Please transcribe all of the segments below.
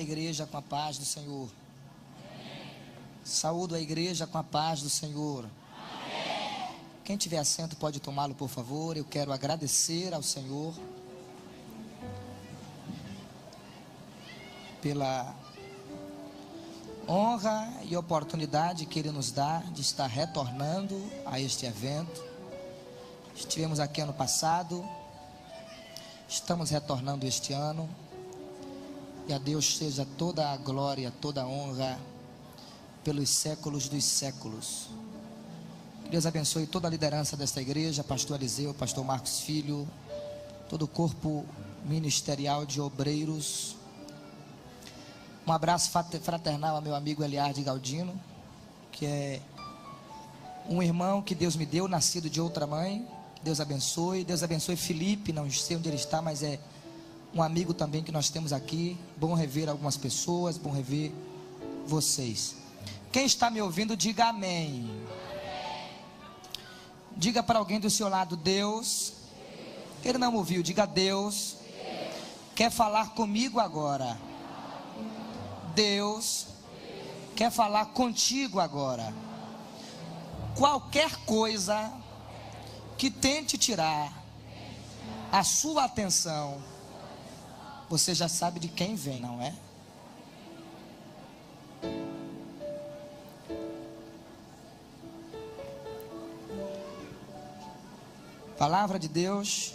igreja com a paz do Senhor. Saúdo a igreja com a paz do Senhor. Quem tiver assento pode tomá-lo, por favor. Eu quero agradecer ao Senhor pela honra e oportunidade que Ele nos dá de estar retornando a este evento. Estivemos aqui ano passado, estamos retornando este ano, e a Deus seja toda a glória, toda a honra, pelos séculos dos séculos. Deus abençoe toda a liderança desta igreja, pastor Eliseu, pastor Marcos Filho, todo o corpo ministerial de obreiros. Um abraço fraternal ao meu amigo Eliardo Galdino, que é um irmão que Deus me deu, nascido de outra mãe. Deus abençoe Felipe, não sei onde ele está, mas é um amigo também que nós temos aqui. Bom rever algumas pessoas, bom rever vocês. Quem está me ouvindo, diga amém. Diga para alguém do seu lado: Deus, ele não ouviu, diga: Deus quer falar comigo agora. Deus quer falar contigo agora. Qualquer coisa que tente tirar a sua atenção, você já sabe de quem vem, não é? Palavra de Deus,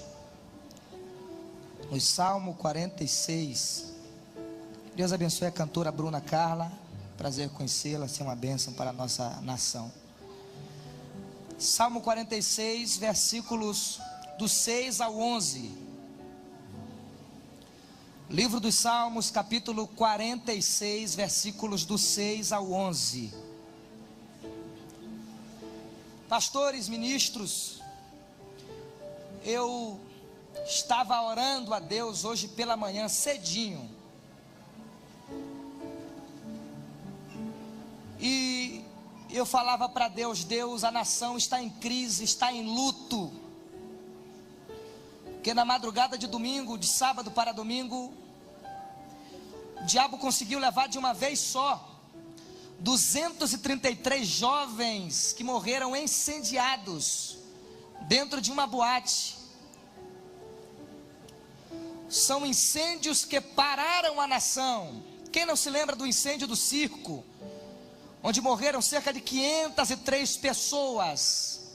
no Salmo 46. Deus abençoe a cantora Bruna Carla. Prazer conhecê-la, ser uma bênção para a nossa nação. Salmo 46, versículos do 6 ao 11. Livro dos Salmos, capítulo 46, versículos do 6 ao 11. Pastores, ministros, eu estava orando a Deus hoje pela manhã cedinho, e eu falava para Deus: Deus, a nação está em crise, está em luto, porque na madrugada de domingo, de sábado para domingo, o diabo conseguiu levar de uma vez só 233 jovens que morreram incendiados dentro de uma boate. São incêndios que pararam a nação. Quem não se lembra do incêndio do circo, onde morreram cerca de 503 pessoas?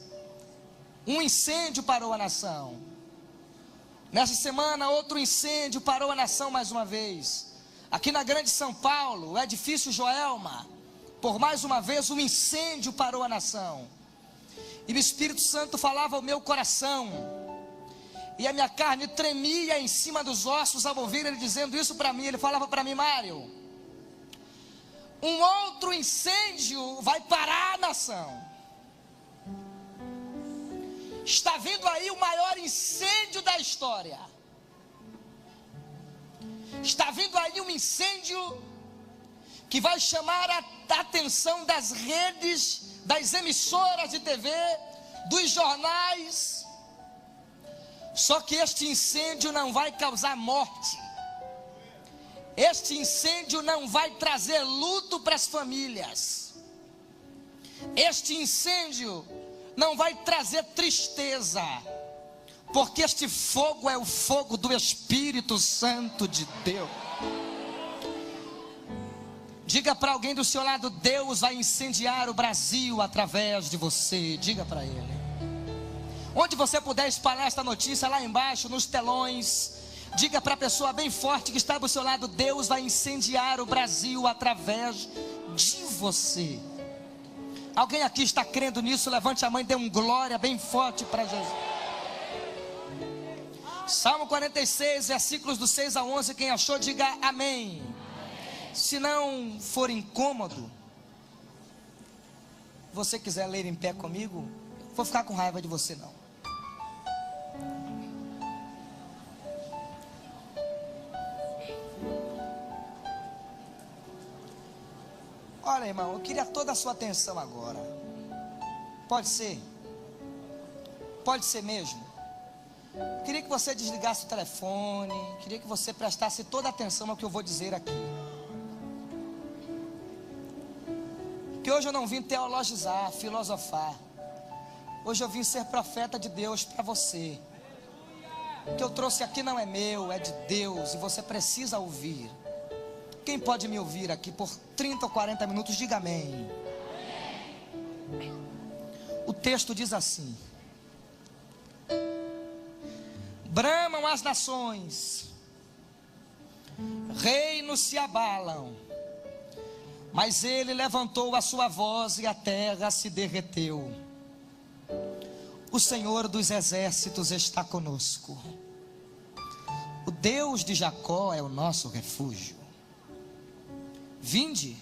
Um incêndio parou a nação. Nessa semana, outro incêndio parou a nação mais uma vez. Aqui na Grande São Paulo, o edifício Joelma, por mais uma vez, um incêndio parou a nação. E o Espírito Santo falava ao meu coração, e a minha carne tremia em cima dos ossos ao ouvir ele dizendo isso para mim. Ele falava para mim: Mário, um outro incêndio vai parar a nação. Está vindo aí o maior incêndio da história. Está vindo aí um incêndio que vai chamar a atenção das redes, das emissoras de TV, dos jornais. Só que este incêndio não vai causar morte. Este incêndio não vai trazer luto para as famílias. Este incêndio não vai trazer tristeza, porque este fogo é o fogo do Espírito Santo de Deus. Diga para alguém do seu lado: Deus vai incendiar o Brasil através de você. Diga para ele. Onde você puder espalhar esta notícia, lá embaixo nos telões, diga para a pessoa bem forte que está do seu lado: Deus vai incendiar o Brasil através de você. Alguém aqui está crendo nisso? Levante a mão e dê um glória bem forte para Jesus. Salmo 46, versículos do 6 ao 11. Quem achou, diga amém. Se não for incômodo, você quiser ler em pé comigo, vou ficar com raiva de você não. Olha, irmão, eu queria toda a sua atenção agora. Pode ser? Pode ser mesmo? Queria que você desligasse o telefone. Queria que você prestasse toda a atenção ao que eu vou dizer aqui. hoje eu não vim teologizar, filosofar. Hoje eu vim ser profeta de Deus para você. O que eu trouxe aqui não é meu, é de Deus, e você precisa ouvir. Quem pode me ouvir aqui por 30 ou 40 minutos, diga amém. O texto diz assim: bramam as nações, reinos se abalam, mas ele levantou a sua voz e a terra se derreteu. O Senhor dos exércitos está conosco. O Deus de Jacó é o nosso refúgio. Vinde,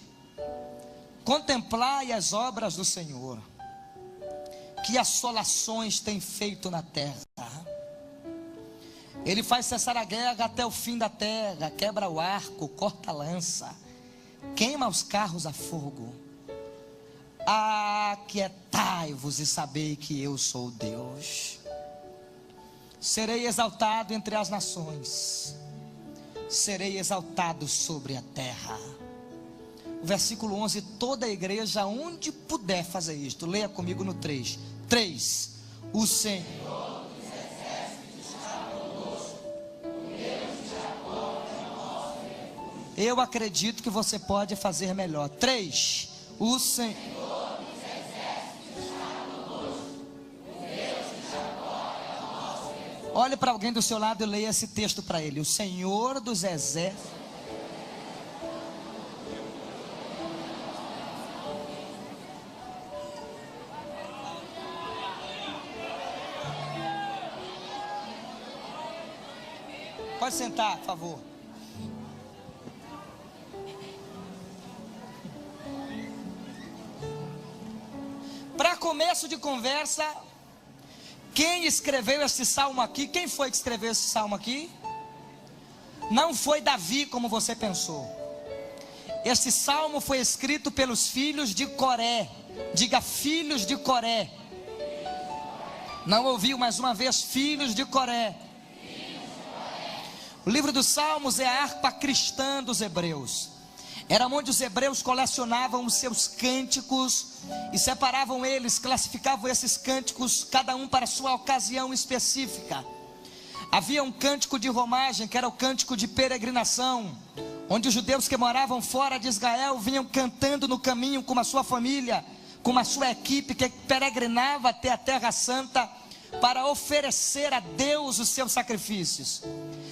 contemplai as obras do Senhor, que assolações tem feito na terra. Ele faz cessar a guerra até o fim da terra, quebra o arco, corta a lança, queima os carros a fogo. Aquietai-vos e sabei que eu sou Deus. Serei exaltado entre as nações, serei exaltado sobre a terra. Versículo 11, toda a igreja, onde puder fazer isto, leia comigo no 3. 3, o Senhor dos exércitos está conosco, o Deus de Jacó é o nosso refúgio. Eu acredito que você pode fazer melhor. 3, o Senhor dos exércitos está conosco, o Deus de Jacó é o nosso refúgio. Olhe para alguém do seu lado e leia esse texto para ele. O Senhor dos exércitos. Pode sentar, por favor. Para começo de conversa, quem escreveu esse salmo aqui? Quem foi que escreveu esse salmo aqui? Não foi Davi, como você pensou. Este salmo foi escrito pelos filhos de Coré. Diga, filhos de Coré. Não ouviu mais uma vez? Filhos de Coré. O livro dos Salmos é a harpa cristã dos hebreus. Era onde os hebreus colecionavam os seus cânticos e separavam eles, classificavam esses cânticos, cada um para sua ocasião específica. Havia um cântico de romagem, que era o cântico de peregrinação, onde os judeus que moravam fora de Israel vinham cantando no caminho com a sua família, com a sua equipe que peregrinava até a Terra Santa para oferecer a Deus os seus sacrifícios.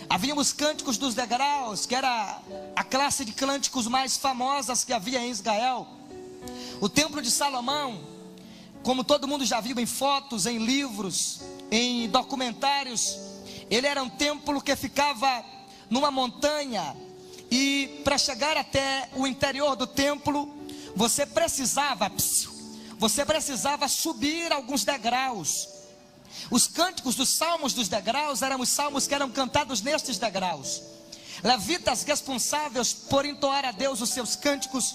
Havia os cânticos dos degraus, que era a classe de cânticos mais famosas que havia em Israel. O templo de Salomão, como todo mundo já viu em fotos, em livros, em documentários, ele era um templo que ficava numa montanha, e para chegar até o interior do templo, você precisava subir alguns degraus. Os cânticos dos salmos dos degraus eram os salmos que eram cantados nestes degraus. Levitas responsáveis por entoar a Deus os seus cânticos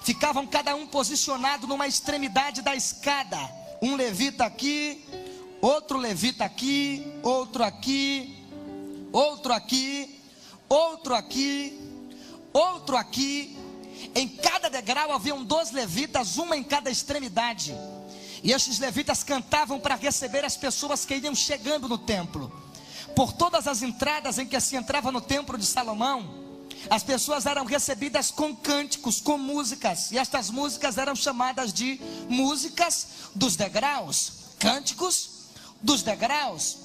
ficavam cada um posicionado numa extremidade da escada. Um levita aqui, outro levita aqui, outro aqui, outro aqui, outro aqui, outro aqui. Em cada degrau haviam 2 levitas, uma em cada extremidade. E estes levitas cantavam para receber as pessoas que iam chegando no templo. Por todas as entradas em que se entrava no templo de Salomão, as pessoas eram recebidas com cânticos, com músicas. E estas músicas eram chamadas de músicas dos degraus. Cânticos dos degraus.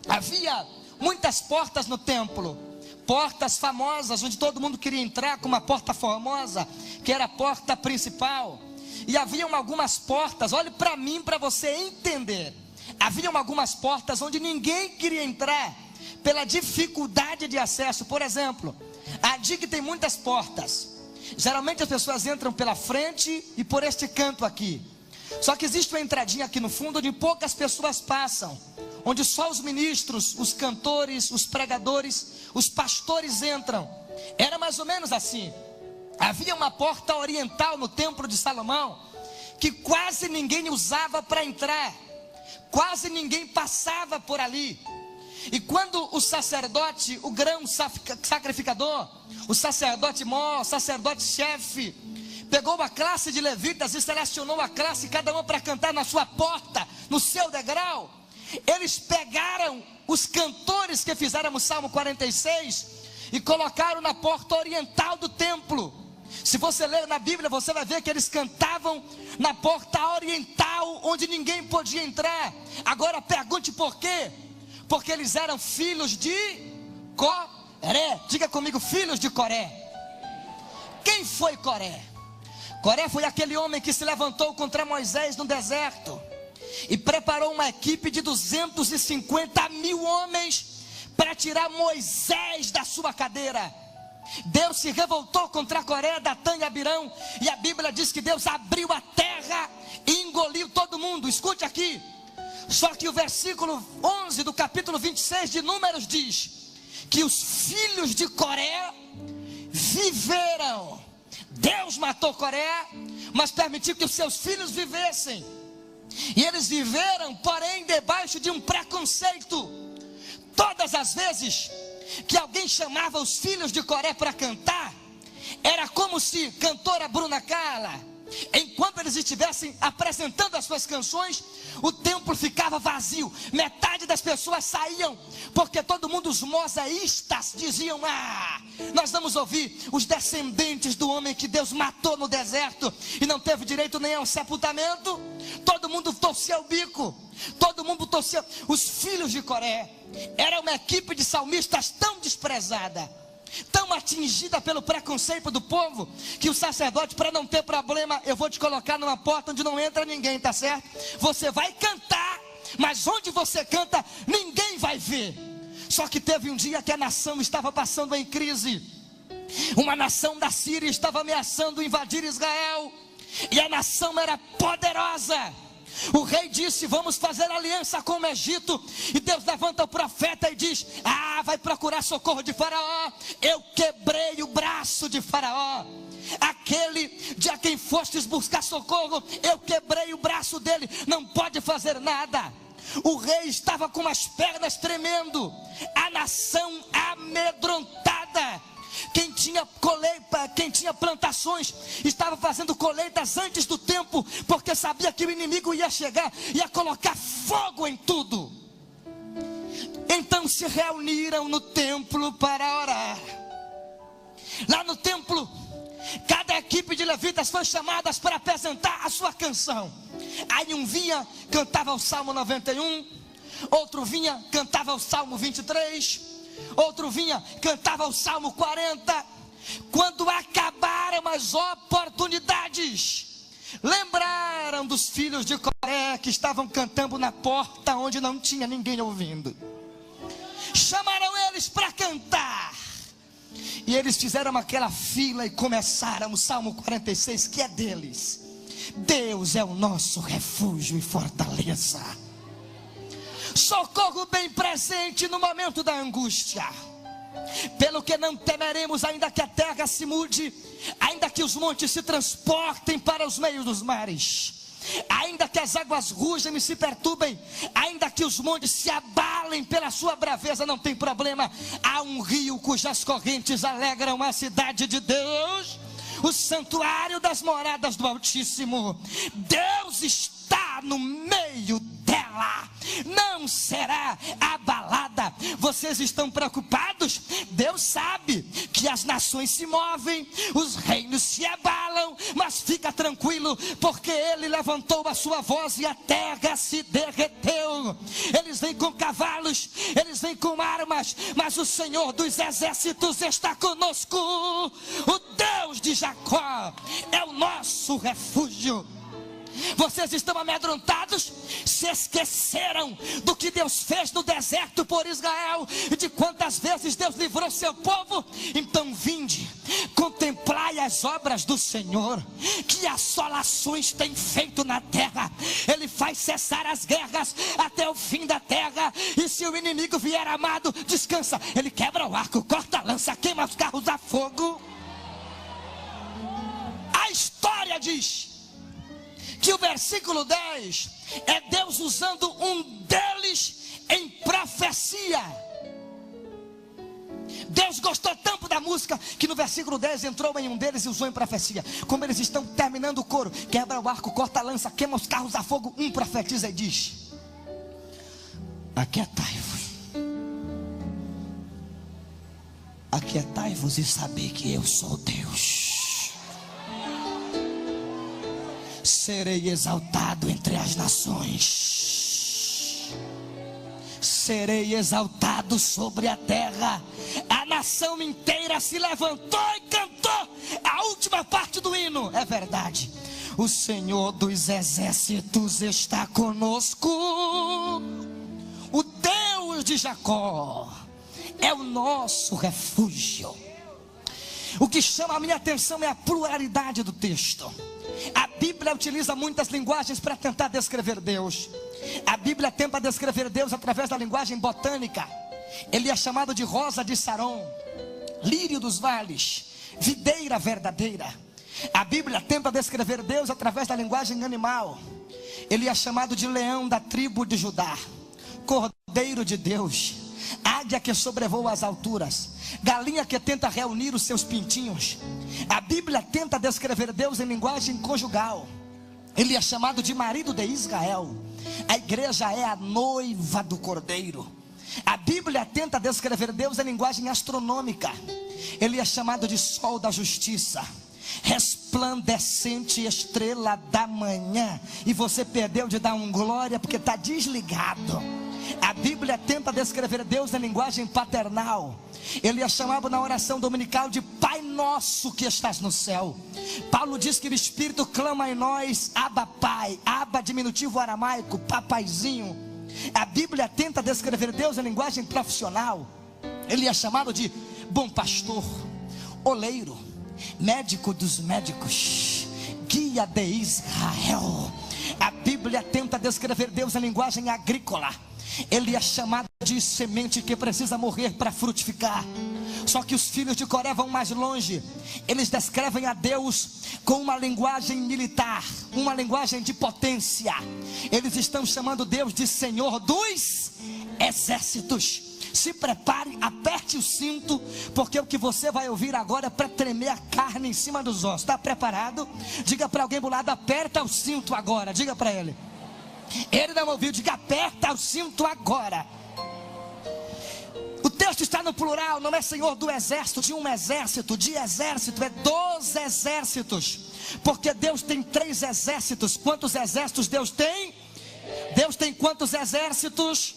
Havia muitas portas no templo, portas famosas, onde todo mundo queria entrar, com uma porta famosa, que era a porta principal. E haviam algumas portas, olhe para mim, para você entender. Haviam algumas portas onde ninguém queria entrar, pela dificuldade de acesso. Por exemplo, a DIG tem muitas portas. Geralmente as pessoas entram pela frente e por este canto aqui. Só que existe uma entradinha aqui no fundo, onde poucas pessoas passam, onde só os ministros, os cantores, os pregadores, os pastores entram. Era mais ou menos assim. Havia uma porta oriental no templo de Salomão, que quase ninguém usava para entrar, quase ninguém passava por ali. E quando o sacerdote, o grão sacrificador, o sacerdote mor, o sacerdote chefe, pegou uma classe de levitas e selecionou a classe, cada uma para cantar na sua porta, no seu degrau. Eles pegaram os cantores que fizeram o Salmo 46 e colocaram na porta oriental do templo. Se você ler na Bíblia, você vai ver que eles cantavam na porta oriental, onde ninguém podia entrar. Agora pergunte por quê? Porque eles eram filhos de Coré. Diga comigo, filhos de Coré. Quem foi Coré? Coré foi aquele homem que se levantou contra Moisés no deserto e preparou uma equipe de 250 mil homens para tirar Moisés da sua cadeira. Deus se revoltou contra Coré, Datã e Abirão, e a Bíblia diz que Deus abriu a terra e engoliu todo mundo. Escute aqui. Só que o versículo 11 do capítulo 26 de Números diz que os filhos de Coré viveram. Deus matou Coré, mas permitiu que os seus filhos vivessem. E eles viveram, porém, debaixo de um preconceito. Todas as vezes que alguém chamava os filhos de Coré para cantar, era como se cantora Bruna Carla, enquanto eles estivessem apresentando as suas canções, o templo ficava vazio. Metade das pessoas saíam, porque todo mundo, os mosaístas, diziam: nós vamos ouvir os descendentes do homem que Deus matou no deserto e não teve direito nem ao sepultamento. Todo mundo torcia o bico, todo mundo torcia. Os filhos de Coré era uma equipe de salmistas tão desprezada, tão atingida pelo preconceito do povo, que o sacerdote, para não ter problema: eu vou te colocar numa porta onde não entra ninguém, tá certo? Você vai cantar, mas onde você canta, ninguém vai ver. Só que teve um dia que a nação estava passando em crise. Uma nação da Síria estava ameaçando invadir Israel, e a nação era poderosa. O rei disse: vamos fazer aliança com o Egito. E Deus levanta o profeta e diz: vai procurar socorro de Faraó. Eu quebrei o braço de Faraó. Aquele de a quem fostes buscar socorro, eu quebrei o braço dele, não pode fazer nada. O rei estava com as pernas tremendo, a nação amedrontada. Quem tinha plantações estava fazendo colheitas antes do tempo, porque sabia que o inimigo ia chegar, ia colocar fogo em tudo. Então se reuniram no templo para orar. Lá no templo, cada equipe de levitas foi chamada para apresentar a sua canção. Aí um vinha, cantava o Salmo 91, outro vinha, cantava o Salmo 23, outro vinha, cantava o Salmo 40. Quando acabaram as oportunidades, lembraram dos filhos de Coré que estavam cantando na porta onde não tinha ninguém ouvindo. Chamaram eles para cantar, e eles fizeram aquela fila e começaram o Salmo 46, que é deles. Deus é o nosso refúgio e fortaleza, socorro bem presente no momento da angústia. Pelo que não temeremos, ainda que a terra se mude, ainda que os montes se transportem para os meios dos mares, ainda que as águas rujam e se perturbem, ainda que os montes se abalem pela sua braveza, não tem problema. Há um rio cujas correntes alegram a cidade de Deus, o santuário das moradas do Altíssimo. Deus está no meio dela, não será abalada. Vocês estão preocupados? Deus sabe que as nações se movem, os reinos se abalam, mas fica tranquilo, porque Ele levantou a sua voz e a terra se derreteu. Eles vêm com cavalos, eles vêm com armas, mas o Senhor dos exércitos está conosco. O Deus de Jacó é o nosso refúgio. Vocês estão amedrontados? Se esqueceram do que Deus fez no deserto por Israel, e de quantas vezes Deus livrou seu povo? Então vinde, contemplai as obras do Senhor, que assolações tem feito na terra. Ele faz cessar as guerras até o fim da terra, e se o inimigo vier armado, descansa. Ele quebra o arco, corta a lança, queima os carros a fogo. A história diz que o versículo 10 é Deus usando um deles em profecia. Deus gostou tanto da música, que no versículo 10 entrou em um deles e usou em profecia. Como eles estão terminando o coro, quebra o arco, corta a lança, queima os carros a fogo, um profetiza e diz: aquietai-vos. Aquietai-vos e saber que eu sou Deus. Serei exaltado entre as nações. Serei exaltado sobre a terra. A nação inteira se levantou e cantou a última parte do hino. É verdade. O Senhor dos exércitos está conosco. O Deus de Jacó é o nosso refúgio. O que chama a minha atenção é a pluralidade do texto. A Bíblia utiliza muitas linguagens para tentar descrever Deus. A Bíblia tenta descrever Deus através da linguagem botânica. Ele é chamado de rosa de Saron, lírio dos vales, videira verdadeira. A Bíblia tenta descrever Deus através da linguagem animal. Ele é chamado de leão da tribo de Judá, cordeiro de Deus, águia que sobrevoa as alturas, galinha que tenta reunir os seus pintinhos. A Bíblia tenta descrever Deus em linguagem conjugal. Ele é chamado de marido de Israel. A igreja é a noiva do cordeiro. A Bíblia tenta descrever Deus em linguagem astronômica. Ele é chamado de sol da justiça, resplandecente estrela da manhã. E você perdeu de dar um glória porque está desligado. A Bíblia tenta descrever Deus em linguagem paternal. Ele é chamado na oração dominical de Pai Nosso que estás no céu. Paulo diz que o Espírito clama em nós, Abba Pai. Abba, diminutivo aramaico, papaizinho. A Bíblia tenta descrever Deus em linguagem profissional. Ele é chamado de bom pastor, oleiro, médico dos médicos, guia de Israel. A Bíblia tenta descrever Deus em linguagem agrícola. Ele é chamado de semente que precisa morrer para frutificar. Só que os filhos de Coré vão mais longe. Eles descrevem a Deus com uma linguagem militar, uma linguagem de potência. Eles estão chamando Deus de Senhor dos exércitos. Se prepare, aperte o cinto, porque o que você vai ouvir agora é para tremer a carne em cima dos ossos. Está preparado? Diga para alguém do lado: aperta o cinto agora. Diga para ele. Ele não ouviu, diga: aperta o cinto agora. O texto está no plural, não é Senhor do exército, de um exército, de exército, é dos exércitos. Porque Deus tem 3 exércitos. Quantos exércitos Deus tem? Deus tem quantos exércitos?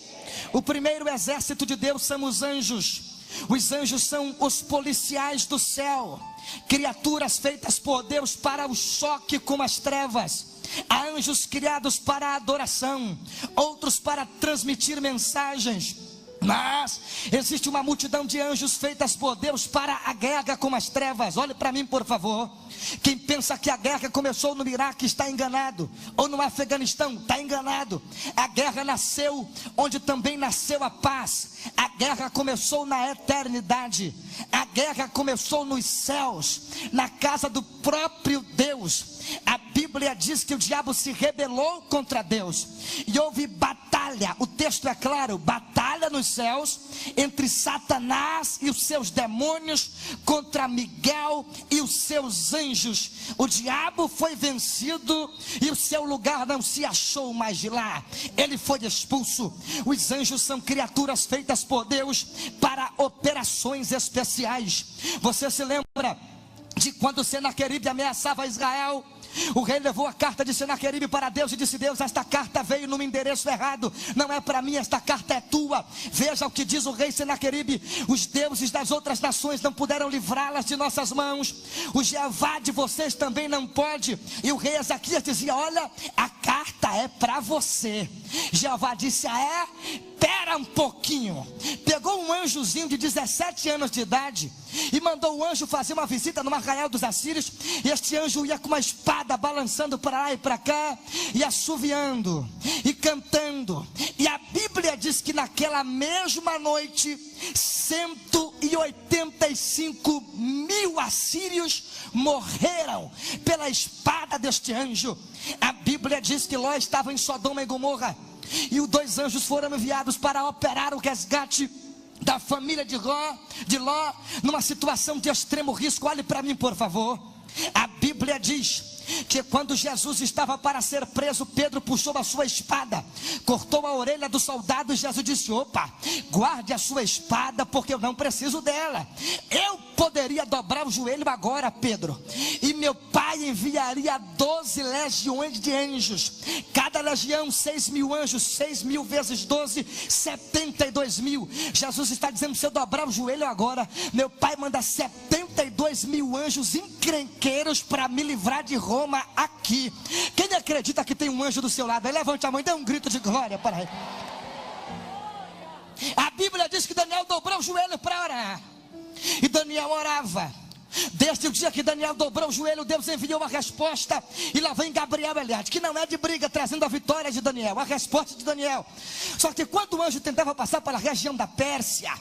O primeiro exército de Deus são os anjos. Os anjos são os policiais do céu, criaturas feitas por Deus para o choque com as trevas. Há anjos criados para a adoração, outros para transmitir mensagens. Mas existe uma multidão de anjos feitas por Deus para a guerra com as trevas. Olhe para mim, por favor. Quem pensa que a guerra começou no Iraque está enganado, ou no Afeganistão está enganado. A guerra nasceu onde também nasceu a paz. A guerra começou na eternidade. A guerra começou nos céus, na casa do próprio Deus. A Bíblia diz que o diabo se rebelou contra Deus e houve batalha. O texto é claro: batalha nos céus entre Satanás e os seus demônios contra Miguel e os seus anjos. O diabo foi vencido e o seu lugar não se achou mais de lá. Ele foi expulso. Os anjos são criaturas feitas por Deus para operações especiais. Você se lembra de quando Senaqueribe ameaçava Israel? O rei levou a carta de Senaqueribe para Deus e disse: Deus, esta carta veio num endereço errado, não é para mim, esta carta é tua. Veja o que diz o rei Senaqueribe: os deuses das outras nações não puderam livrá-las de nossas mãos, o Jeová de vocês também não pode. E o rei Ezequias dizia: olha, a carta é para você. Jeová disse: ah é? Espera um pouquinho. Pegou um anjozinho de 17 anos de idade e mandou o anjo fazer uma visita no arraial dos assírios. E este anjo ia com uma espada balançando para lá e para cá, e assoviando e cantando. E a Bíblia diz que naquela mesma noite 185 mil assírios morreram pela espada deste anjo. A Bíblia diz que Ló estava em Sodoma e Gomorra, e os 2 anjos foram enviados para operar o resgate da família de Ló, numa situação de extremo risco. Olhe para mim, por favor. A Bíblia diz que quando Jesus estava para ser preso, Pedro puxou a sua espada, cortou a orelha do soldado, e Jesus disse: opa, guarde a sua espada, porque eu não preciso dela. Eu poderia dobrar o joelho agora, Pedro, e meu pai enviaria 12 legiões de anjos, cada legião 6.000 anjos, 6.000 vezes 12, 72.000. Jesus está dizendo: se eu dobrar o joelho agora, meu pai manda 72.000 anjos encrenqueiros para me livrar de Roma aqui. Quem acredita que tem um anjo do seu lado? Aí levante a mão e dê um grito de glória para ele. A Bíblia diz que Daniel dobrou o joelho para orar, e Daniel orava. Desde o dia que Daniel dobrou o joelho, Deus enviou a resposta. E lá vem Gabriel, aliás, que não é de briga, trazendo a vitória de Daniel, a resposta de Daniel. Só que quando o anjo tentava passar pela região da Pérsia,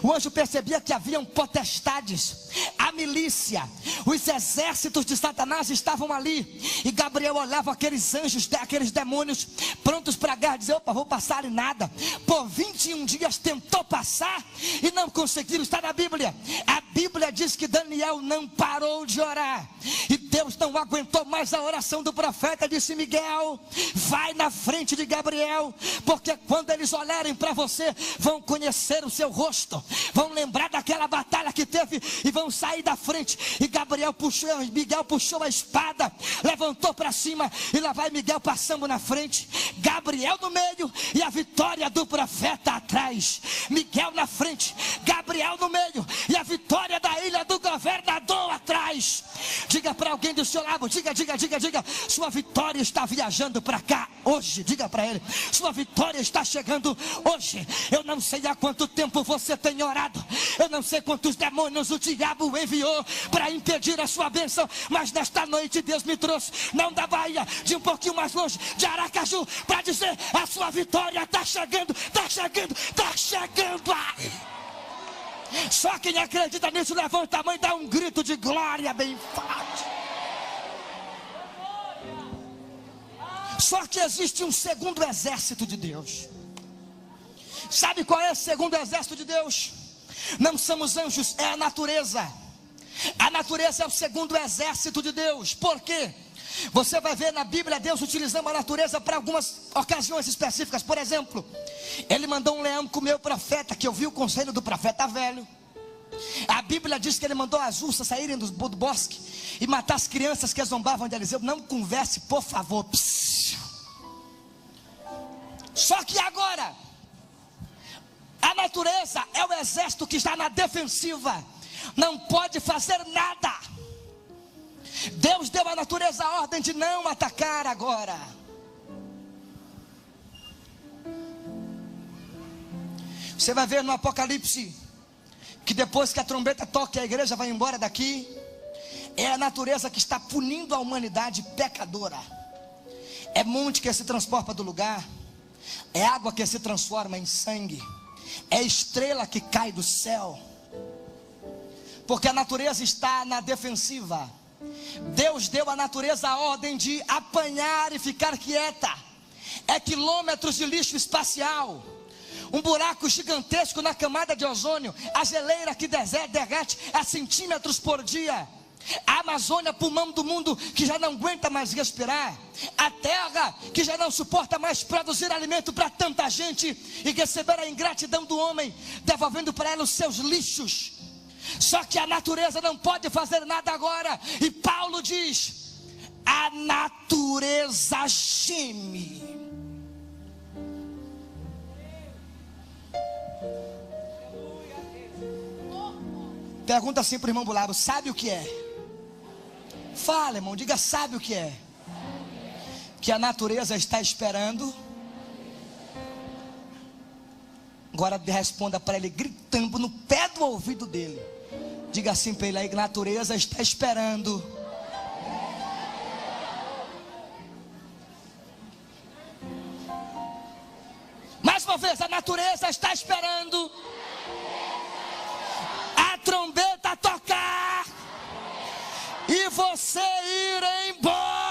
o anjo percebia que haviam potestades, a milícia, os exércitos de Satanás estavam ali. E Gabriel olhava aqueles anjos, aqueles demônios prontos para a guerra, e dizia: opa, vou passar e nada. Por 21 dias tentou passar e não conseguiram. Está na Bíblia. A Bíblia diz que Daniel não parou de orar, e Deus não aguentou mais a oração do profeta. Disse: Miguel, vai na frente de Gabriel, porque quando eles olharem para você, vão conhecer o seu rosto, vão lembrar daquela batalha que teve e vão sair da frente. E Miguel puxou a espada, levantou para cima, e lá vai Miguel passando na frente, Gabriel no meio e a vitória do profeta atrás. Miguel na frente, Gabriel no meio e a vitória da ilha do governador atrás. Diga para alguém do seu lado, diga: sua vitória está viajando para cá hoje. Diga para ele: sua vitória está chegando hoje. Eu não sei há quanto tempo você tem orado, eu não sei quantos demônios o diabo enviou para impedir a sua bênção, mas nesta noite Deus me trouxe, não da Bahia, de um pouquinho mais longe, de Aracaju, para dizer: a sua vitória está chegando, está chegando, está chegando. Só quem acredita nisso, levanta a mão e dá um grito de glória bem forte. Só que existe um segundo exército de Deus. Sabe qual é o segundo exército de Deus? Não são os anjos, é a natureza. A natureza é o segundo exército de Deus. Por quê? Você vai ver na Bíblia Deus utilizando a natureza para algumas ocasiões específicas. Por exemplo, Ele mandou um leão comer o profeta, que ouviu o conselho do profeta velho. A Bíblia diz que Ele mandou as ursas saírem do bosque e matar as crianças que zombavam de Eliseu. Não converse, por favor. Psss. Só que agora, a natureza é o exército que está na defensiva, não pode fazer nada. Deus deu à natureza a ordem de não atacar agora. Você vai ver no Apocalipse que depois que a trombeta toca e a igreja vai embora daqui, é a natureza que está punindo a humanidade pecadora. É monte que se transporta do lugar, é água que se transforma em sangue, é estrela que cai do céu, porque a natureza está na defensiva. Deus deu à natureza a ordem de apanhar e ficar quieta. É quilômetros de lixo espacial, um buraco gigantesco na camada de ozônio, a geleira que derrete a centímetros por dia, a Amazônia, pulmão do mundo, que já não aguenta mais respirar, a terra que já não suporta mais produzir alimento para tanta gente, e receber a ingratidão do homem, devolvendo para ela os seus lixos. Só que a natureza não pode fazer nada agora, e Paulo diz: a natureza geme. Pergunta assim para o irmão Bulabo: sabe o que é? Fala, irmão, diga: sabe o que é? Que a natureza está esperando. Agora responda para ele, gritando no pé do ouvido dele. Diga assim para ele: a natureza está esperando. Mais uma vez, a natureza está esperando a trombeta tocar e você ir embora.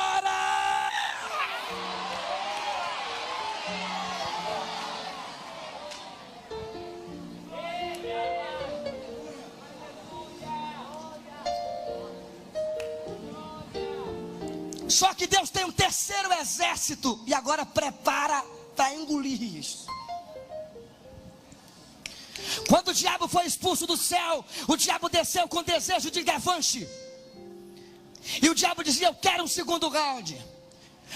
Só que Deus tem um terceiro exército e agora prepara para engolir isso. Quando o diabo foi expulso do céu, o diabo desceu com desejo de revanche. E o diabo dizia: eu quero um segundo round.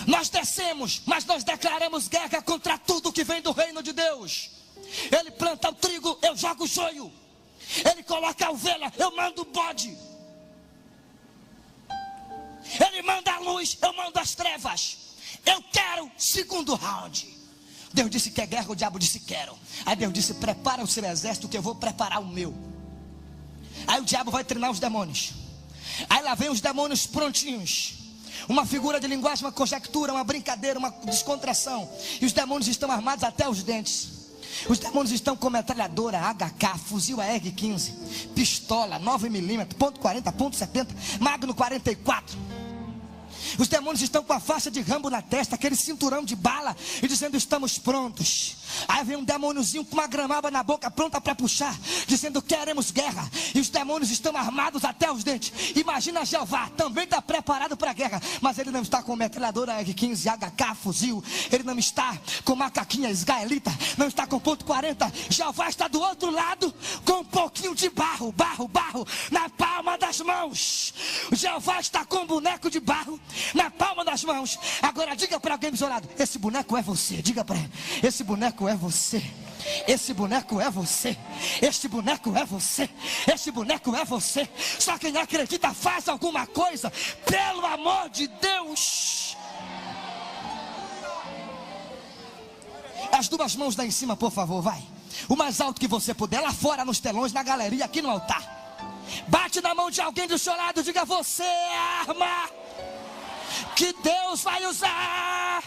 Nós descemos, mas nós declaramos guerra contra tudo que vem do reino de Deus. Ele planta o trigo, eu jogo o joio. Ele coloca a ovelha, eu mando o bode. Ele manda a luz, eu mando as trevas. Eu quero segundo round. Deus disse que é guerra, o diabo disse quero. Aí Deus disse: prepara o seu exército que eu vou preparar o meu. Aí o diabo vai treinar os demônios. Aí lá vem os demônios prontinhos. Uma figura de linguagem, uma conjectura, uma brincadeira, uma descontração. E os demônios estão armados até os dentes. Os demônios estão com metralhadora, HK, fuzil AR-15, pistola 9mm, .40, .70, Magno 44. Os demônios estão com a faixa de Rambo na testa, aquele cinturão de bala, e dizendo: estamos prontos. Aí vem um demôniozinho com uma granada na boca, pronta para puxar, dizendo: queremos guerra. E os demônios estão armados até os dentes. Imagina Jeová, também está preparado para a guerra, mas ele não está com metralhadora R15, HK, fuzil. Ele não está com macaquinha israelita, não está com .40. Jeová está do outro lado, com um pouquinho de barro na palma das mãos. Jeová está com um boneco de barro na palma das mãos. Agora diga para alguém do seu lado: esse boneco é você. Diga para ele: esse boneco é você. Esse boneco é você. Este boneco é você. Este boneco é você. Só quem acredita faz alguma coisa, pelo amor de Deus. As duas mãos lá em cima, por favor, vai. O mais alto que você puder, lá fora nos telões, na galeria, aqui no altar. Bate na mão de alguém do seu lado, diga: você é a arma que Deus vai usar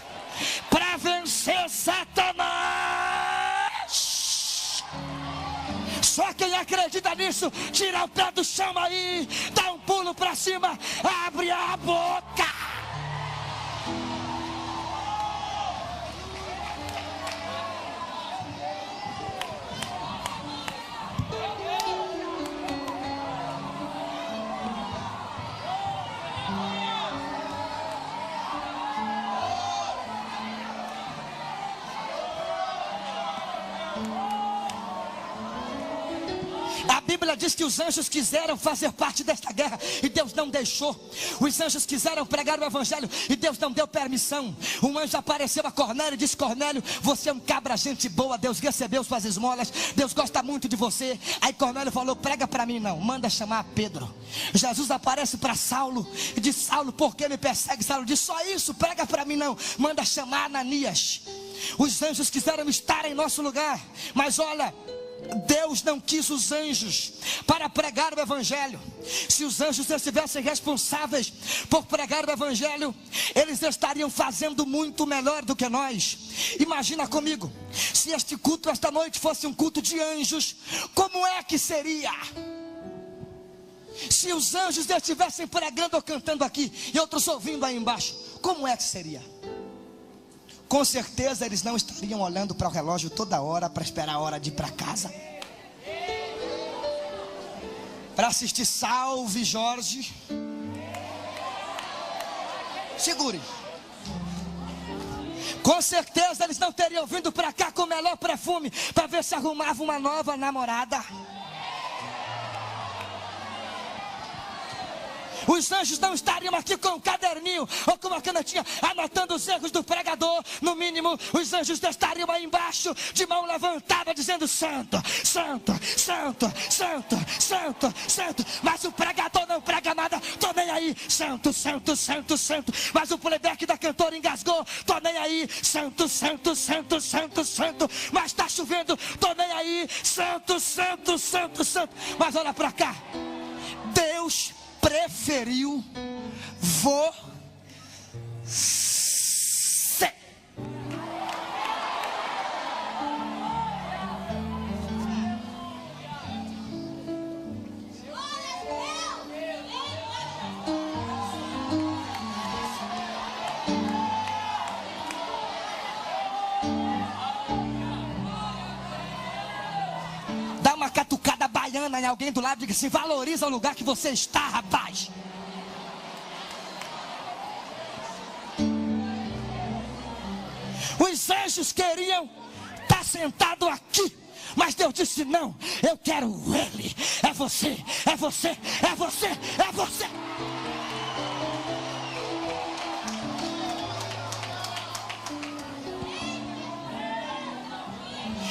para vencer Satanás. Só quem acredita nisso, tira o pé do chão aí, dá um pulo para cima, abre a boca. A Bíblia diz que os anjos quiseram fazer parte desta guerra e Deus não deixou. Os anjos quiseram pregar o evangelho e Deus não deu permissão. Um anjo apareceu a Cornélio e disse: Cornélio, você é um cabra, gente boa, Deus recebeu suas esmolas, Deus gosta muito de você. Aí Cornélio falou: prega para mim não, manda chamar Pedro. Jesus aparece para Saulo e diz: Saulo, por que me persegue? Saulo diz: só isso, prega para mim não, manda chamar Ananias. Os anjos quiseram estar em nosso lugar, mas olha, Deus não quis os anjos para pregar o evangelho. Se os anjos estivessem responsáveis por pregar o evangelho, eles estariam fazendo muito melhor do que nós. Imagina comigo, se este culto esta noite fosse um culto de anjos, como é que seria? Se os anjos estivessem pregando ou cantando aqui e outros ouvindo aí embaixo, como é que seria? Com certeza eles não estariam olhando para o relógio toda hora para esperar a hora de ir para casa, para assistir Salve Jorge. Segure. Com certeza eles não teriam vindo para cá com o melhor perfume para ver se arrumava uma nova namorada. Os anjos não estariam aqui com um caderninho ou com uma canetinha anotando os erros do pregador. No mínimo, os anjos estariam aí embaixo, de mão levantada, dizendo: santo, santo, santo, santo, santo, santo. Mas o pregador não prega nada, tô nem aí. Santo, santo, santo, santo. Mas o playback da cantora engasgou, tô nem aí. Santo, santo, santo, santo, santo. Mas tá chovendo, tô nem aí. Santo, santo, santo, santo. Mas olha pra cá, Deus preferiu você. Dá uma catucada baiana em alguém do lado e diga assim: valoriza o lugar que você está, rapaz. Os anjos queriam estar sentado aqui, mas Deus disse: não, eu quero ele. É você, é você, é você, é você.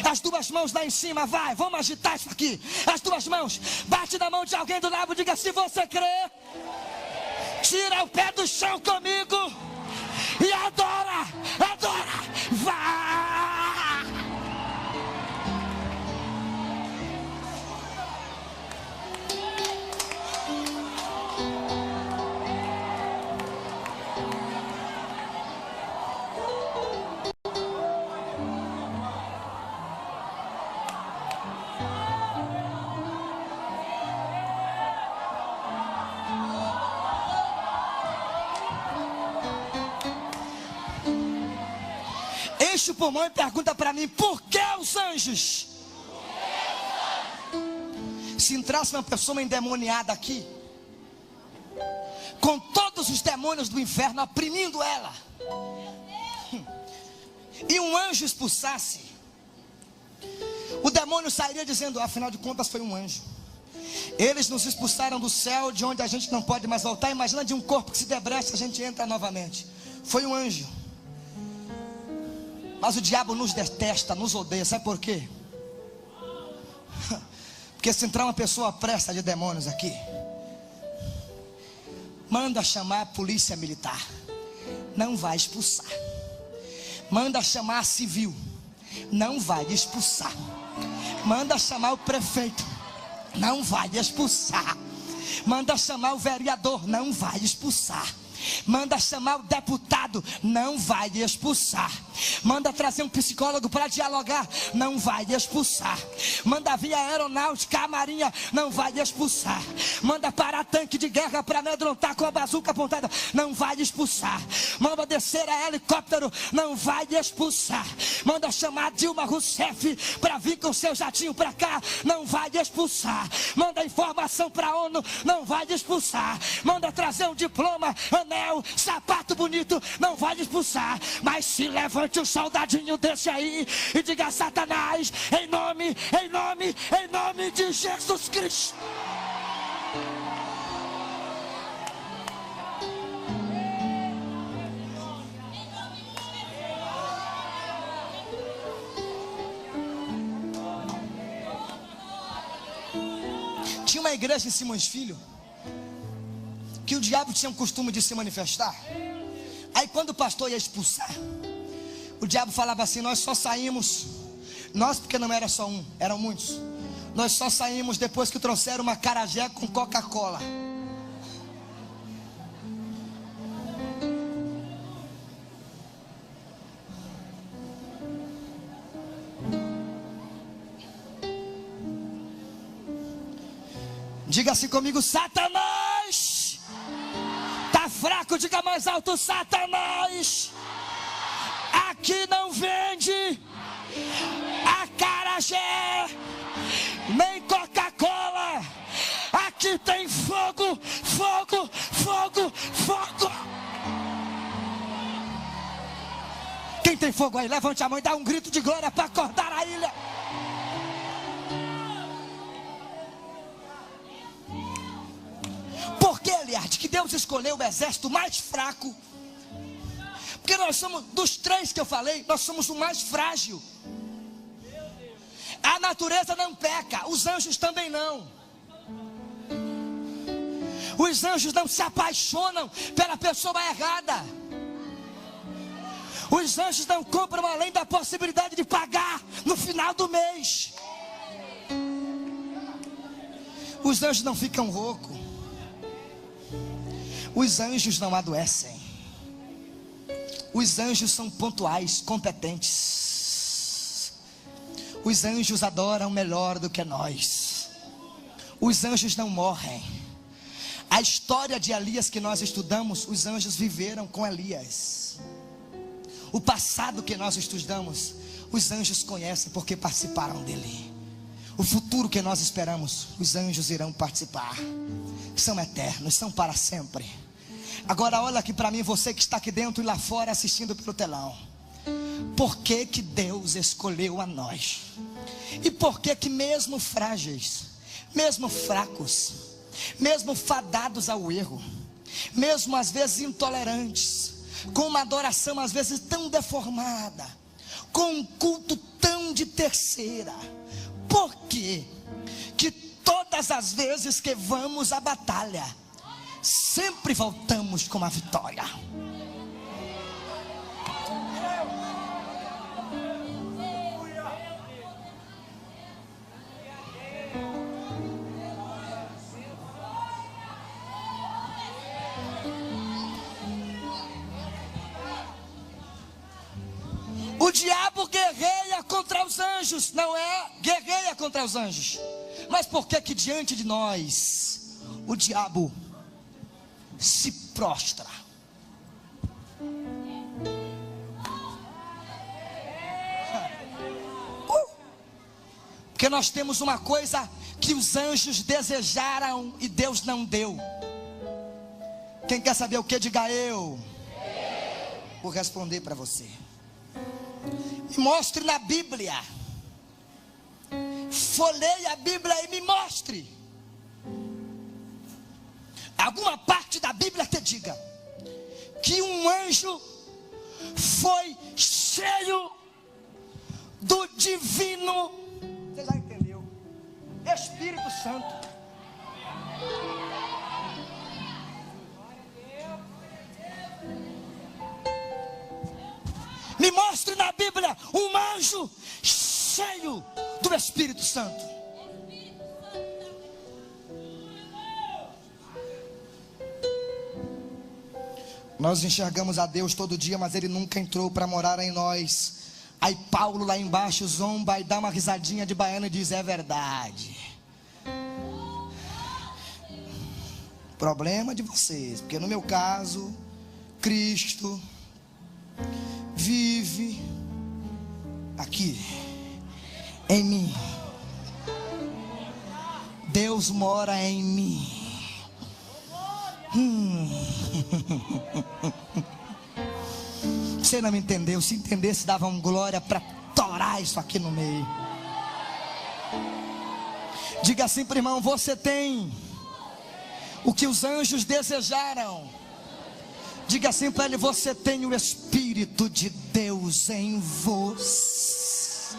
As duas mãos lá em cima, vai, vamos agitar isso aqui. As duas mãos, bate na mão de alguém do lado, diga: se você crê, tira o pé do chão comigo e adora, adora, vai. Enche o pulmão e pergunta para mim: por que os anjos? Se entrasse uma pessoa endemoniada aqui, com todos os demônios do inferno oprimindo ela, e um anjo expulsasse, o demônio sairia dizendo: afinal de contas foi um anjo. Eles nos expulsaram do céu, de onde a gente não pode mais voltar. Imagina de um corpo que se debrecha, a gente entra novamente. Foi um anjo. Mas o diabo nos detesta, nos odeia, sabe por quê? Porque se entrar uma pessoa presta de demônios aqui, manda chamar a polícia militar, não vai expulsar. Manda chamar a civil, não vai expulsar. Manda chamar o prefeito, não vai expulsar. Manda chamar o vereador, não vai expulsar. Manda chamar o deputado, não vai expulsar. Manda trazer um psicólogo para dialogar, não vai expulsar. Manda vir a aeronáutica, a marinha, não vai expulsar. Manda parar tanque de guerra para amedrontar com a bazuca apontada, não vai expulsar. Manda descer a helicóptero, não vai expulsar. Manda chamar Dilma Rousseff para vir com seu jatinho para cá, não vai expulsar. Manda informação para a ONU, não vai expulsar. Manda trazer um diploma, anel, sapato bonito, não vai expulsar. Mas se levante um soldadinho desse aí e diga: Satanás, em nome de Jesus Cristo. Tinha uma igreja em Simões Filho que o diabo tinha o costume de se manifestar. Aí quando o pastor ia expulsar, o diabo falava assim: nós só saímos, nós, porque não era só um, eram muitos, nós só saímos depois que trouxeram uma acarajé com Coca-Cola. Diga assim comigo: Satanás. Tá fraco, diga mais alto: Satanás. Aqui não vende acarajé, nem Coca-Cola. Aqui tem fogo, fogo, fogo, fogo. Quem tem fogo aí, levante a mão e dá um grito de glória para acordar a ilha. Por que, Eliade, que Deus escolheu o exército mais fraco? Porque nós somos, dos três que eu falei, nós somos o mais frágil. A natureza não peca, os anjos também não. Os anjos não se apaixonam pela pessoa errada. Os anjos não compram além da possibilidade de pagar no final do mês. Os anjos não ficam roucos. Os anjos não adoecem. Os anjos são pontuais, competentes. Os anjos adoram melhor do que nós. Os anjos não morrem. A história de Elias que nós estudamos, os anjos viveram com Elias. O passado que nós estudamos, os anjos conhecem porque participaram dele. O futuro que nós esperamos, os anjos irão participar. São eternos, são para sempre. Agora olha aqui para mim, você que está aqui dentro e lá fora assistindo pelo telão. Por que que Deus escolheu a nós? E por que que mesmo frágeis, mesmo fracos, mesmo fadados ao erro, mesmo às vezes intolerantes, com uma adoração às vezes tão deformada, com um culto tão de terceira, por que que todas as vezes que vamos à batalha, sempre voltamos com a vitória? O diabo guerreia contra os anjos, não é? Guerreia contra os anjos. Mas por que que diante de nós o diabo se prostra? Porque nós temos uma coisa que os anjos desejaram e Deus não deu. Quem quer saber o que? Diga eu. Vou responder para você. Me mostre na Bíblia. Folheie a Bíblia e me mostre alguma parte da Bíblia que diga que um anjo foi cheio do divino, você já entendeu, Espírito Santo. Me mostre na Bíblia um anjo cheio do Espírito Santo. Nós enxergamos a Deus todo dia, mas Ele nunca entrou para morar em nós. Aí Paulo lá embaixo zomba e dá uma risadinha de baiano e diz: é verdade. Problema de vocês, porque no meu caso, Cristo vive aqui em mim. Deus mora em mim. Você não me entendeu? Se entendesse, dava um glória para torar isso aqui no meio. Diga assim para o irmão: você tem o que os anjos desejaram. Diga assim para ele: você tem o Espírito de Deus em você.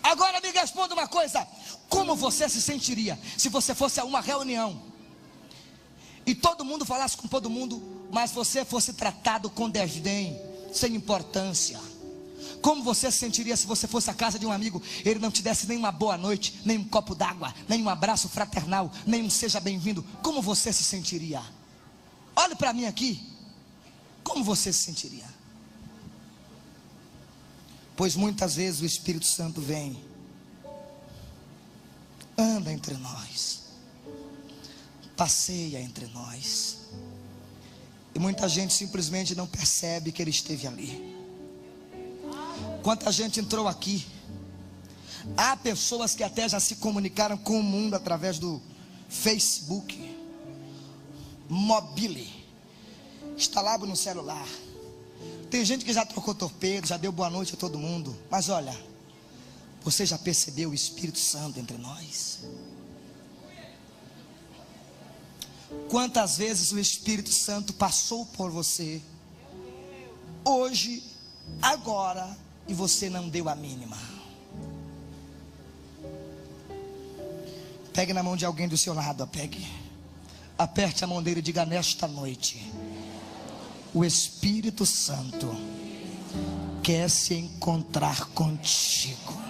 Agora me responda uma coisa: como você se sentiria se você fosse a uma reunião e todo mundo falasse com todo mundo, mas você fosse tratado com desdém, sem importância? Como você se sentiria se você fosse à casa de um amigo, ele não te desse nem uma boa noite, nem um copo d'água, nem um abraço fraternal, nem um seja bem-vindo? Como você se sentiria? Olhe para mim aqui. Como você se sentiria? Pois muitas vezes o Espírito Santo vem, anda entre nós, passeia entre nós, e muita gente simplesmente não percebe que Ele esteve ali. Quanta gente entrou aqui. Há pessoas que até já se comunicaram com o mundo através do Facebook, mobile, instalado no celular. Tem gente que já trocou torpedo, já deu boa noite a todo mundo. Mas olha, você já percebeu o Espírito Santo entre nós? Quantas vezes o Espírito Santo passou por você, hoje, agora, e você não deu a mínima? Pegue na mão de alguém do seu lado, aperte a mão dele e diga: nesta noite, o Espírito Santo quer se encontrar contigo.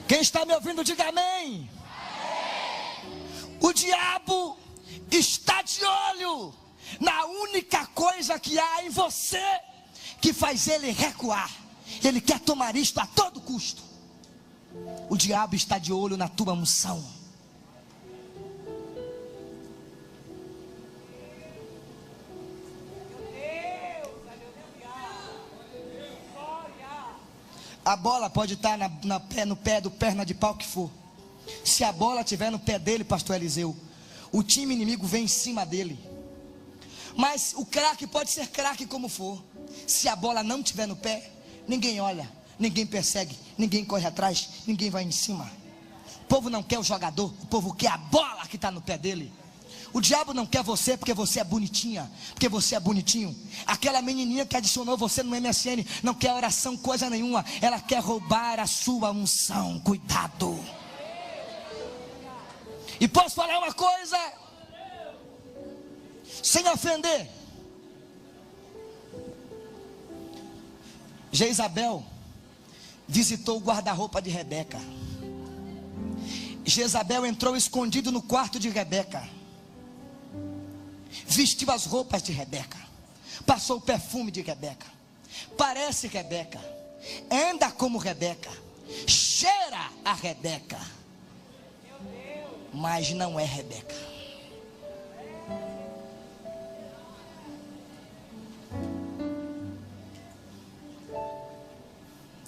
Quem está me ouvindo, diga amém. O diabo está de olho na única coisa que há em você que faz ele recuar. Ele quer tomar isto a todo custo. O diabo está de olho na tua unção. A bola pode estar no pé do perna de pau que for. Se a bola estiver no pé dele, pastor Eliseu, o time inimigo vem em cima dele. Mas o craque pode ser craque como for. Se a bola não estiver no pé, ninguém olha, ninguém persegue, ninguém corre atrás, ninguém vai em cima. O povo não quer o jogador, o povo quer a bola que está no pé dele. O diabo não quer você porque você é bonitinha, porque você é bonitinho. Aquela menininha que adicionou você no MSN não quer oração, coisa nenhuma. Ela quer roubar a sua unção. Cuidado. E posso falar uma coisa, sem ofender. Jezabel visitou o guarda-roupa de Rebeca. Jezabel entrou escondido no quarto de Rebeca, vestiu as roupas de Rebeca, passou o perfume de Rebeca, parece Rebeca, anda como Rebeca, cheira a Rebeca, mas não é Rebeca.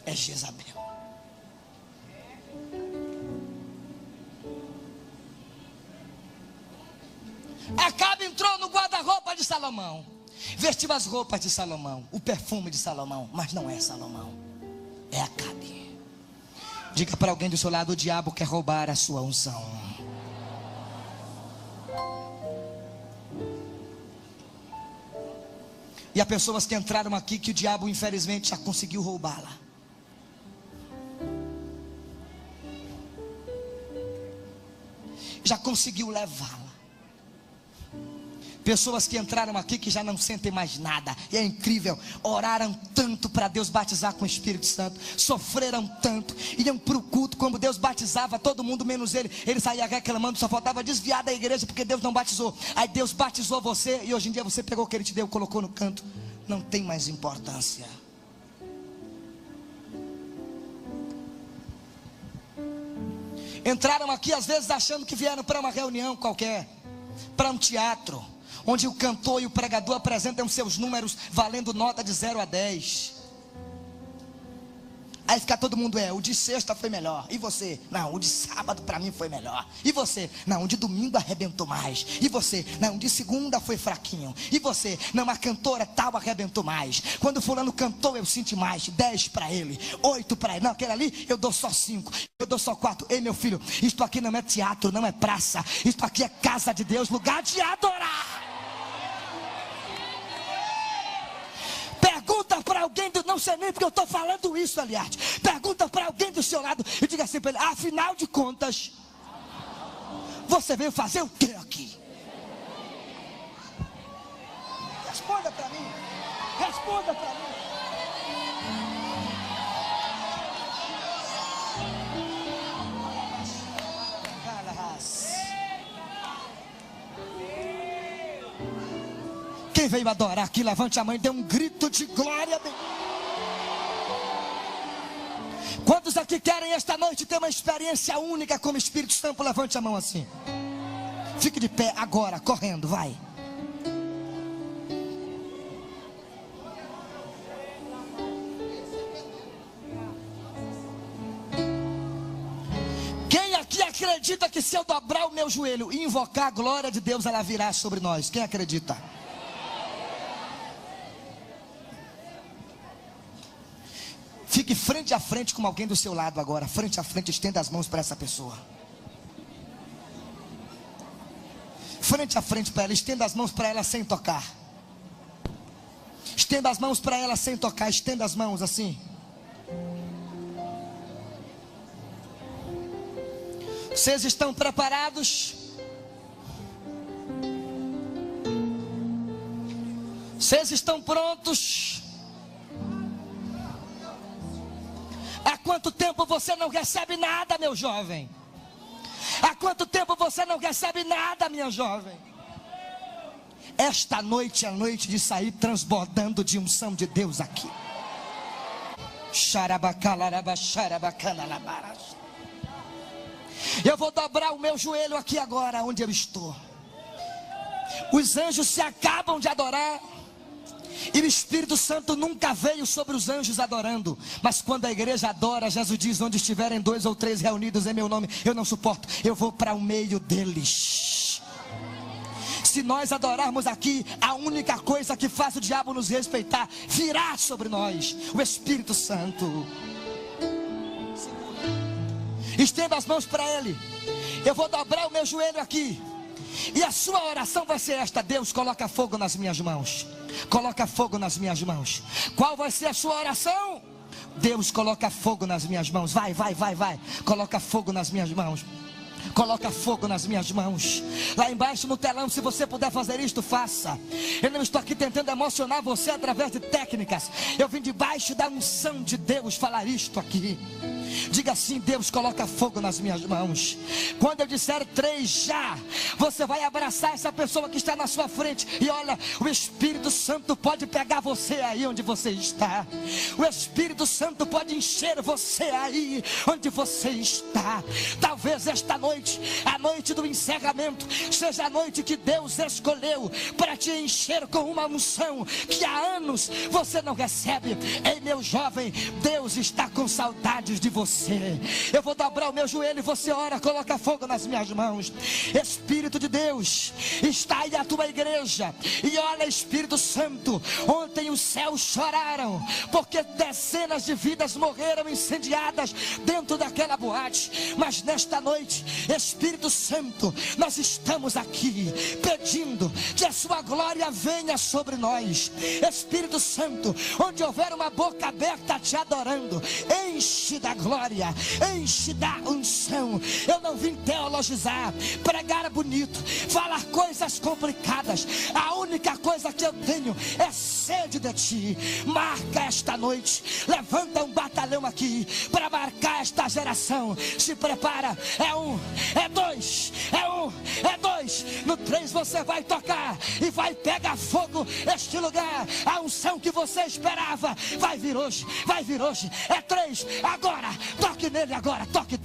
É Jezabel. Acabe entrou no guarda-roupa de Salomão, vestiu as roupas de Salomão, o perfume de Salomão, mas não é Salomão, é Acabe. Diga para alguém do seu lado: o diabo quer roubar a sua unção. E há pessoas que entraram aqui que o diabo infelizmente já conseguiu roubá-la. Já conseguiu levá-la. Pessoas que entraram aqui que já não sentem mais nada. E é incrível, oraram tanto para Deus batizar com o Espírito Santo, sofreram tanto, iam para o culto, quando Deus batizava todo mundo menos ele, ele saía reclamando, só faltava desviar da igreja porque Deus não batizou. Aí Deus batizou você e hoje em dia você pegou o que ele te deu, colocou no canto, não tem mais importância. Entraram aqui às vezes achando que vieram para uma reunião qualquer, para um teatro, onde o cantor e o pregador apresentam seus números valendo nota de 0 a 10. Aí fica todo mundo: o de sexta foi melhor. E você? Não, o de sábado para mim foi melhor. E você? Não, o de domingo arrebentou mais. E você? Não, o de segunda foi fraquinho. E você? Não, a cantora tal arrebentou mais. Quando fulano cantou eu senti mais. 10 para ele, 8 para ele. Não, aquele ali eu dou só 5, eu dou só 4. Ei meu filho, isto aqui não é teatro, não é praça. Isto aqui é casa de Deus, lugar de adorar. Pergunta para alguém, não sei nem porque eu estou falando isso, aliás. Pergunta para alguém do seu lado e diga assim para ele: afinal de contas, você veio fazer o que aqui? Responda para mim. Responda para mim. Quem veio adorar aqui, levante a mão e dê um grito de glória. Quantos aqui querem esta noite ter uma experiência única com o Espírito Santo? Levante a mão assim. Fique de pé agora, correndo, vai. Quem aqui acredita que se eu dobrar o meu joelho e invocar a glória de Deus, ela virá sobre nós? Quem acredita? Fique frente a frente com alguém do seu lado agora. Frente a frente, estenda as mãos para essa pessoa. Frente a frente para ela, estenda as mãos para ela sem tocar. Estenda as mãos para ela sem tocar, estenda as mãos assim. Vocês estão preparados? Vocês estão prontos? Há quanto tempo você não recebe nada, meu jovem? Há quanto tempo você não recebe nada, minha jovem? Esta noite é a noite de sair transbordando de unção de Deus aqui. Eu vou dobrar o meu joelho aqui agora, onde eu estou. Os anjos se acabam de adorar. E o Espírito Santo nunca veio sobre os anjos adorando. Mas quando a igreja adora, Jesus diz: onde estiverem 2 ou 3 reunidos em meu nome, eu não suporto, eu vou para o meio deles. Se nós adorarmos aqui, a única coisa que faz o diabo nos respeitar virá sobre nós: o Espírito Santo. Estenda as mãos para Ele. Eu vou dobrar o meu joelho aqui, e a sua oração vai ser esta: Deus, coloca fogo nas minhas mãos. Coloca fogo nas minhas mãos. Qual vai ser a sua oração? Deus, coloca fogo nas minhas mãos. Vai. Coloca fogo nas minhas mãos. Coloca fogo nas minhas mãos. Lá embaixo no telão, se você puder fazer isto, faça. Eu não estou aqui tentando emocionar você através de técnicas. Eu vim debaixo da unção de Deus falar isto aqui. Diga assim: Deus, coloca fogo nas minhas mãos. Quando eu disser 3 já, você vai abraçar essa pessoa que está na sua frente. E olha, o Espírito Santo pode pegar você aí onde você está. O Espírito Santo pode encher você aí onde você está. Talvez esta noite, a noite do encerramento, seja a noite que Deus escolheu para te encher com uma unção que há anos você não recebe. Ei, meu jovem, Deus está com saudades de você. Eu vou dobrar o meu joelho e você ora. Coloca fogo nas minhas mãos. Espírito de Deus, está aí a tua igreja. E olha, Espírito Santo, ontem os céus choraram, porque dezenas de vidas morreram incendiadas dentro daquela boate. Mas nesta noite, Espírito Santo, nós estamos aqui pedindo que a sua glória venha sobre nós. Espírito Santo, onde houver uma boca aberta te adorando, enche da glória, enche da unção. Eu não vim teologizar, pregar bonito, falar coisas complicadas. A única coisa que eu tenho é sede de ti. Marca esta noite, levanta um batalhão aqui para marcar esta geração. Se prepara, é 1, é 2, é 1, é 2. No 3 você vai tocar e vai pegar fogo este lugar. A unção que você esperava vai vir hoje, vai vir hoje. É 3, agora, toque nele agora, toque.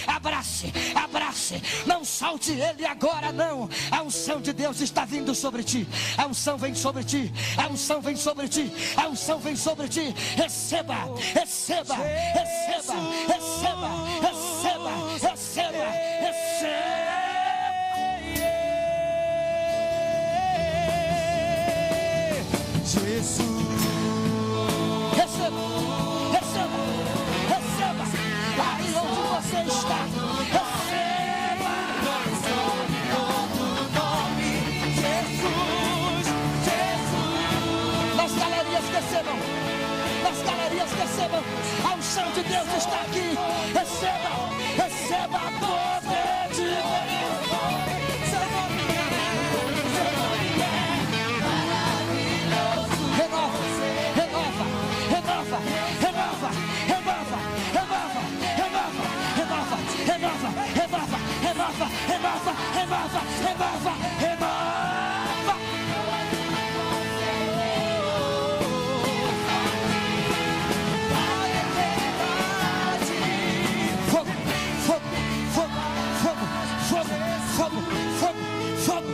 Abrace, abrace, não solte ele agora não. A unção de Deus está vindo sobre ti. A unção vem sobre ti, a unção vem sobre ti, a unção vem sobre ti. Receba, receba, receba, receba, receba, receba, receba. Jesus, receba, receba, receba. Aí onde você está, receba. Jesus, Jesus. Nas galerias recebam, nas galerias recebam. A unção de Deus está aqui. Receba, receba a poder de Deus. Renova. Fogo, fogo, fogo, fogo, fogo, fogo, fogo, fogo,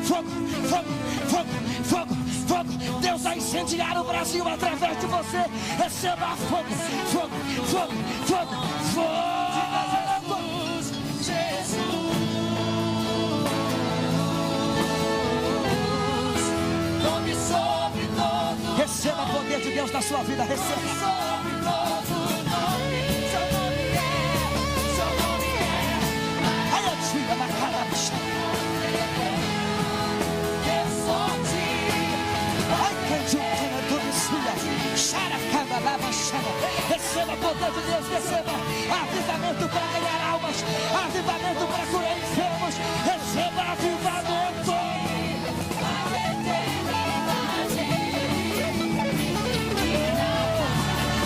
fogo, fogo, fogo, fogo, fogo. Deus vai incendiar o Brasil através de você. Receba fogo, fogo, fogo, fogo, fogo. Receba o poder de Deus na sua vida, receba. Sobre todo nome, seu nome é. Aí eu tiro a cara do chão. Ai, candidato do Messias, xaracaba, lava, xara. Receba o poder de Deus, receba avivamento para ganhar almas, avivamento para curar enfermos, receba avivamento.